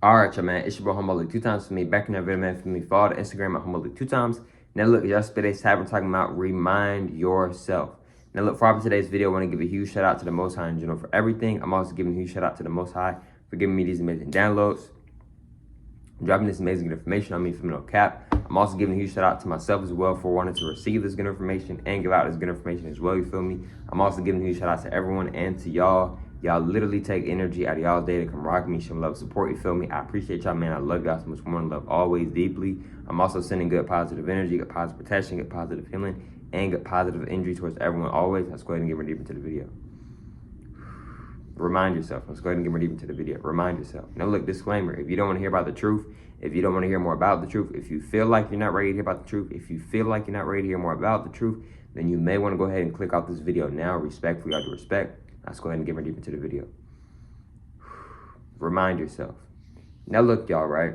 All right, y'all, man. It's your boy Humble 2 times for me. Back in that video, man. For me, follow the Instagram at Humble 2 times. Now, look, yesterday's tab, we're talking about remind yourself. Now, look, for today's video, I want to give a huge shout out to the Most High in general for everything. I'm also giving a huge shout out to the Most High for giving me these amazing downloads, dropping this amazing information on me from no cap. I'm also giving a huge shout out to myself as well for wanting to receive this good information and give out this good information as well. You feel me? I'm also giving a huge shout out to everyone and to y'all. Y'all literally take energy out of y'all's day to come rock me, show me love, support, you feel me? I appreciate y'all, man. I love y'all so much more and love always deeply. I'm also sending good positive energy, good positive protection, good positive healing, and good positive energy towards everyone always. Let's go ahead and get more deep into the video. Remind yourself. Let's go ahead and get more deep into the video. Remind yourself. Now, look, disclaimer. If you don't want to hear about the truth, if you don't want to hear more about the truth, if you feel like you're not ready to hear about the truth, if you feel like you're not ready to hear more about the truth, then you may want to go ahead and click off this video now. Respectfully, out of respect. Let's go ahead and get more deep into the video. Remind yourself. Now, look, y'all, right?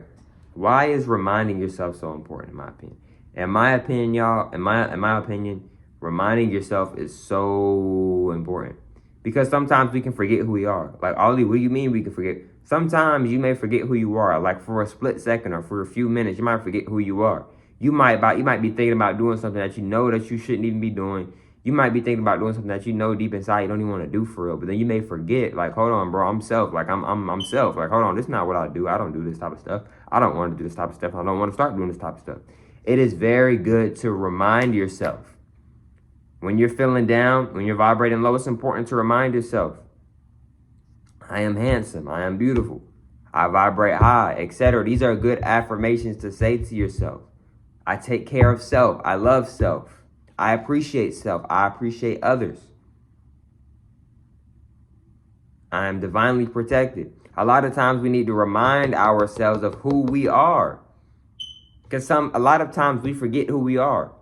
Why is reminding yourself so important, in my opinion? In my opinion, y'all, in my opinion, reminding yourself is so important. Because sometimes we can forget who we are. Like, Ollie, what do you mean we can forget? Sometimes you may forget who you are. Like, for a split second or for a few minutes, you might forget who you are. You might be thinking about doing something that you know that you shouldn't even be doing. You might be thinking about doing something that you know deep inside you don't even want to do for real. But then you may forget, like, hold on, bro, I'm self. Like, I'm self. Like, hold on, this is not what I do. I don't do this type of stuff. I don't want to do this type of stuff. I don't want to start doing this type of stuff. It is very good to remind yourself. When you're feeling down, when you're vibrating low, it's important to remind yourself, I am handsome, I am beautiful, I vibrate high, etc. These are good affirmations to say to yourself. I take care of self, I love self, I appreciate self, I appreciate others. I am divinely protected. A lot of times we need to remind ourselves of who we are. Because a lot of times we forget who we are.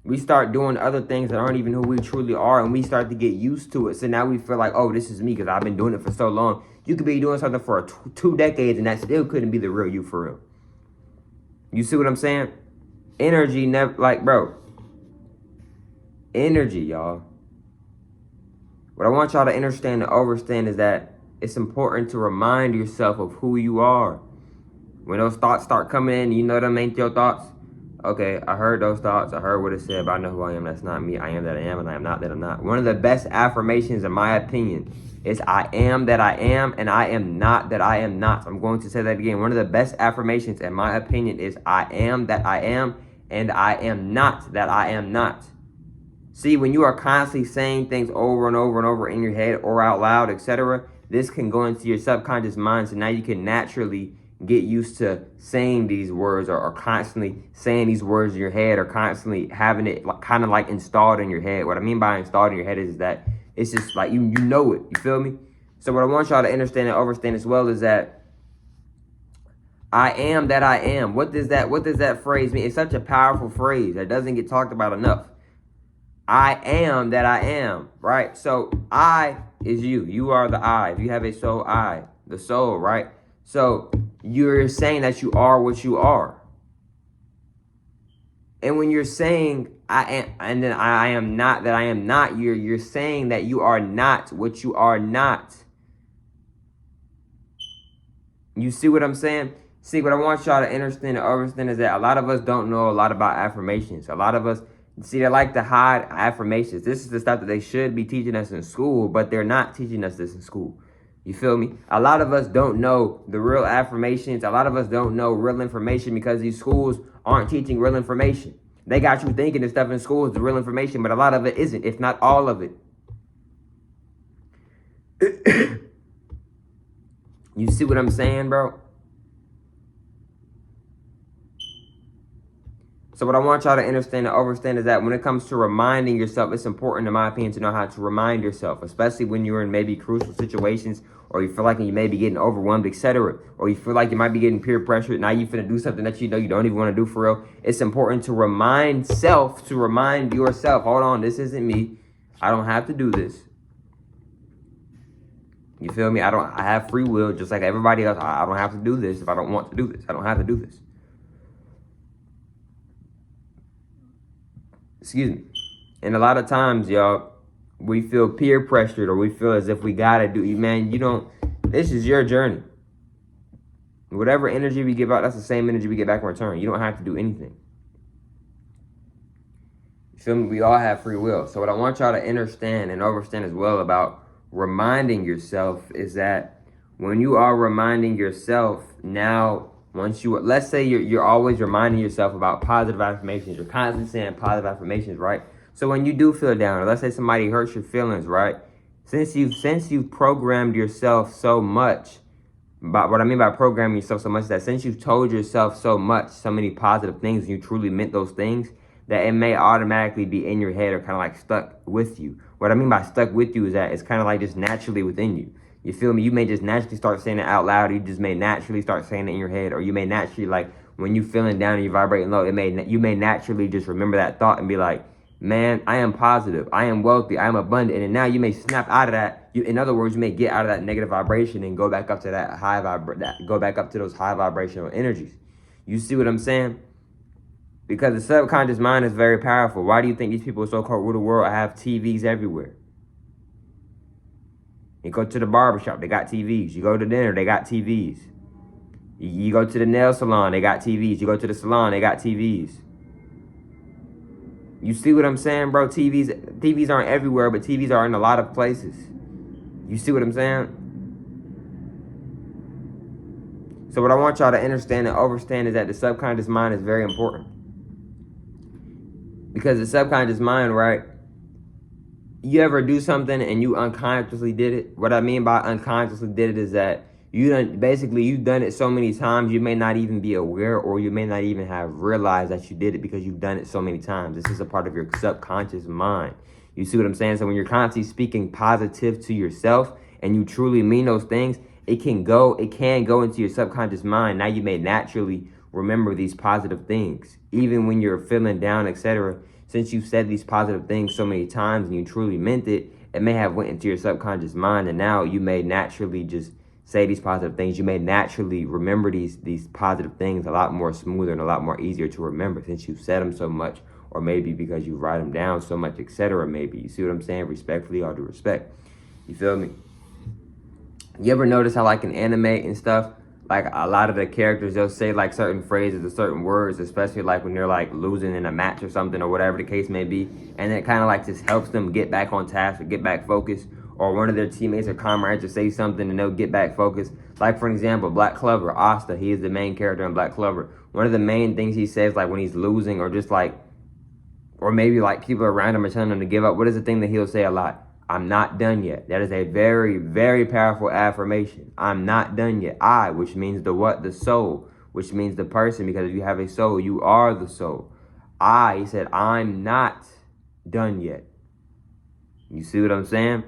We start doing other things that aren't even who we truly are, and we start to get used to it. So now we feel like, oh, this is me because I've been doing it for so long. You could be doing something for 2 decades, and that still couldn't be the real you for real. You see what I'm saying? Energy never, like, bro. Energy, y'all. What I want y'all to understand and understand is that it's important to remind yourself of who you are. When those thoughts start coming in, you know them ain't your thoughts. Okay, I heard those thoughts. I heard what it said, but I know who I am. That's not me. I am that I am, and I am not that I'm not. One of the best affirmations, in my opinion, is I am that I am, and I am not that I am not. I'm going to say that again. One of the best affirmations, in my opinion, is I am that I am, and I am not that I am not. See, when you are constantly saying things over and over and over in your head or out loud, etc., this can go into your subconscious mind, so now you can naturally get used to saying these words or constantly saying these words in your head or constantly having it kind of like installed in your head. What I mean by installed in your head is that it's just like you know it. You feel me? So what I want y'all to understand and understand as well is that I am that I am. What does that phrase mean? It's such a powerful phrase that doesn't get talked about enough. I am that I am, right? So I is you. You are the I. If you have a soul, I, the soul, right? So you're saying that you are what you are. And when you're saying I am, and then I am not that I am not, you're saying that you are not what you are not. You see what I'm saying? See, what I want y'all to understand and understand is that a lot of us don't know a lot about affirmations. A lot of us, see, they like to hide affirmations. This is the stuff that they should be teaching us in school, but they're not teaching us this in school. You feel me? A lot of us don't know the real affirmations. A lot of us don't know real information because these schools aren't teaching real information. They got you thinking the stuff in school is the real information, but a lot of it isn't, if not all of it. You see what I'm saying, bro? So what I want y'all to understand and understand is that when it comes to reminding yourself, it's important, in my opinion, to know how to remind yourself, especially when you're in maybe crucial situations, or you feel like you may be getting overwhelmed, etc., or you feel like you might be getting peer pressure. Now you finna do something that you know you don't even want to do for real. It's important to remind yourself, hold on, this isn't me. I don't have to do this. You feel me? I have free will, just like everybody else. I don't have to do this if I don't want to do this. I don't have to do this. Excuse me. And a lot of times, y'all, we feel peer pressured or we feel as if we gotta do, man, you don't, this is your journey. Whatever energy we give out, that's the same energy we get back in return. You don't have to do anything. You feel me? We all have free will. So what I want y'all to understand and understand as well about reminding yourself is that when you are reminding yourself now, once you, let's say you're always reminding yourself about positive affirmations. You're constantly saying positive affirmations, right? So when you do feel down, or let's say somebody hurts your feelings, right? Since you've programmed yourself so much, but what I mean by programming yourself so much is that since you've told yourself so many positive things, and you truly meant those things, that it may automatically be in your head or kind of like stuck with you. What I mean by stuck with you is that it's kind of like just naturally within you. You feel me? You may just naturally start saying it out loud. You just may naturally start saying it in your head, or you may naturally, like when you feeling down and you're vibrating low, you may naturally just remember that thought and be like, man, I am positive, I am wealthy, I am abundant. And now you may snap out of that. In other words, you may get out of that negative vibration and go back up to that go back up to those high vibrational energies. You see what I'm saying? Because the subconscious mind is very powerful. Why do you think these people so-called rule the world have TVs everywhere? You go to the barbershop, they got TVs. You go to dinner, they got TVs. You go to the nail salon, they got TVs. You go to the salon, they got TVs. You see what I'm saying, bro? TVs aren't everywhere, but TVs are in a lot of places. You see what I'm saying? So what I want y'all to understand and understand is that the subconscious mind is very important. Because the subconscious mind, right? You ever do something and you unconsciously did it? What I mean by unconsciously did it is that you've done it so many times you may not even be aware, or you may not even have realized that you did it because you've done it so many times. This is a part of your subconscious mind. You see what I'm saying? So when you're constantly speaking positive to yourself and you truly mean those things, it can go into your subconscious mind. Now you may naturally remember these positive things, even when you're feeling down, etc. Since you've said these positive things so many times and you truly meant it, it may have went into your subconscious mind, and now you may naturally just say these positive things. You may naturally remember these positive things a lot more smoother and a lot more easier to remember since you've said them so much, or maybe because you write them down so much, etc. Maybe. You see what I'm saying? Respectfully, all due respect. You feel me? You ever notice how, like, in anime and stuff, like a lot of the characters, they'll say like certain phrases or certain words, especially like when they're like losing in a match or something, or whatever the case may be, and it kind of like just helps them get back on task or get back focused. Or one of their teammates or comrades will say something and they'll get back focused. Like, for example, Black Clover, Asta, he is the main character in Black Clover. One of the main things he says, like when he's losing, or just like, or maybe like people around him are telling him to give up, what is the thing that he'll say a lot? I'm not done yet. That is a very, very powerful affirmation. I'm not done yet. I, which means the what? The soul, which means the person, because if you have a soul, you are the soul. He said, I'm not done yet. You see what I'm saying?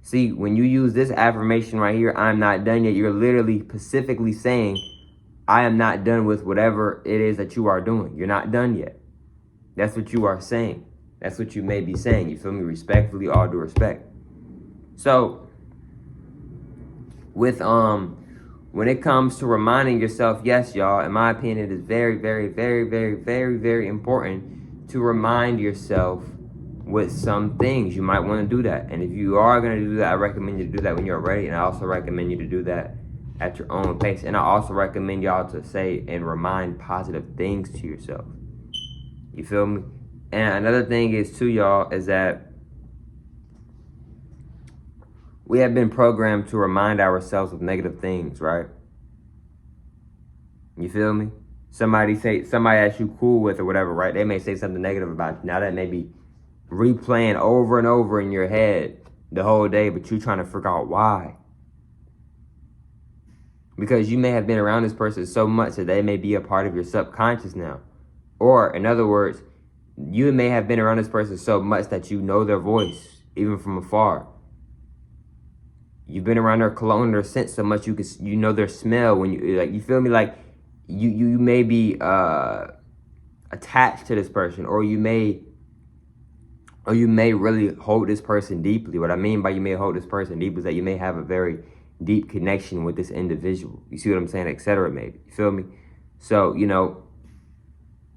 See, when you use this affirmation right here, I'm not done yet, you're literally specifically saying, I am not done with whatever it is that you are doing. You're not done yet. That's what you are saying. That's what you may be saying. You feel me? Respectfully, all due respect. So, with when it comes to reminding yourself, yes, y'all, in my opinion, it is very, very, very, very, very, very important to remind yourself with some things. You might want to do that. And if you are going to do that, I recommend you to do that when you're ready. And I also recommend you to do that at your own pace. And I also recommend y'all to say and remind positive things to yourself. You feel me? And another thing is too, y'all, is that we have been programmed to remind ourselves of negative things, right? You feel me? Somebody that you cool with or whatever, right? They may say something negative about you. Now that may be replaying over and over in your head the whole day, but you trying to figure out why. Because you may have been around this person so much that they may be a part of your subconscious now. Or, in other words, you may have been around this person so much that you know their voice, even from afar. You've been around their cologne, their scent so much you know their smell. When you feel me, like you may be attached to this person, or you may really hold this person deeply. What I mean by you may hold this person deep is that you may have a very deep connection with this individual. You see what I'm saying, etc. Maybe. You feel me? So,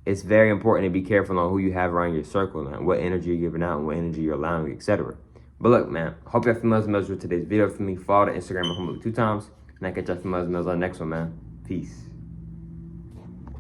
it's very important to be careful on who you have around your circle and what energy you're giving out and what energy you're allowing, etc. But look, man, hope y'all familiar with today's video. For me, follow the Instagram at Humble 2 times, and I catch y'all familiar on the next one, man. Peace.